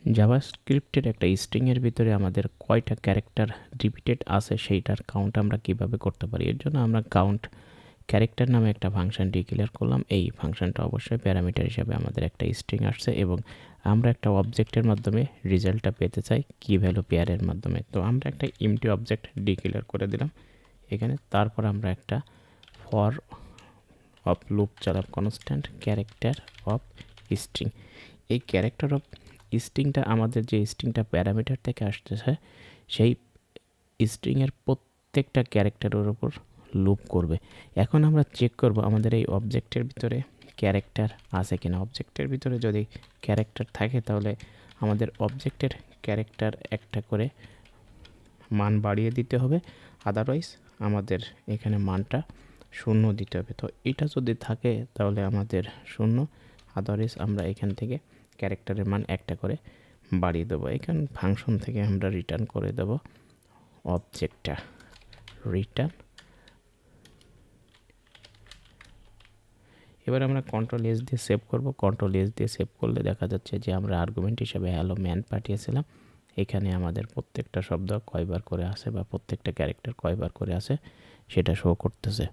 জাভাস্ক্রিপ্টের একটা স্ট্রিংয়ের ভিতরে আমাদের কয়টা ক্যারেক্টার রিপিটেড আছে সেইটার কাউন্ট আমরা কিভাবে করতে পারি। এর জন্য আমরা কাউন্ট ক্যারেক্টার নামে একটা ফাংশন ডিক্লেয়ার করলাম। এই ফাংশনটা অবশ্যই প্যারামিটার হিসাবে আমাদের একটা স্ট্রিং আসছে এবং আমরা একটা অবজেক্টের মাধ্যমে রেজাল্টটা পেতে চাই কি ভ্যালু পেয়ারের মাধ্যমে। তো আমরা একটা এমটি অবজেক্ট ডিক্লেয়ার করে দিলাম এখানে। তারপর আমরা একটা ফর অফ লুপ চালাম কনস্ট্যান্ট ক্যারেক্টার অফ স্ট্রিং। এই ক্যারেক্টার অফ স্ট্রিংটা আমাদের যে স্ট্রিংটা প্যারামিটার থেকে আসতেছে সেই স্ট্রিংয়ের প্রত্যেকটা ক্যারেক্টারের উপর লুপ করবে। এখন আমরা চেক করব আমাদের এই অবজেক্টের ভিতরে ক্যারেক্টার আছে কিনা। অবজেক্টের ভিতরে যদি ক্যারেক্টার থাকে তাহলে আমাদের অবজেক্টের ক্যারেক্টার একটা করে মান বাড়িয়ে দিতে হবে, আদারওয়াইজ আমাদের এখানে মানটা 0 দিতে হবে। তো এটা যদি থাকে তাহলে আমাদের 0, আদারওয়াইজ আমরা এখান থেকে ক্যারেক্টারের মান একটা করে বাড়িয়ে দেবো। এখানে ফাংশন থেকে আমরা রিটার্ন করে দেব অবজেক্টটা রিটার্ন। এবার আমরা কন্ট্রোল এস দিয়ে সেভ করব। কন্ট্রোল এস দিয়ে সেভ করলে দেখা যাচ্ছে যে আমরা আর্গুমেন্ট হিসাবে হ্যালো ম্যান পাঠিয়েছিলাম। এখানে আমাদের প্রত্যেকটা শব্দ কয়বার করে আসে বা প্রত্যেকটা ক্যারেক্টার কয়বার করে আসে সেটা শো করতেছে।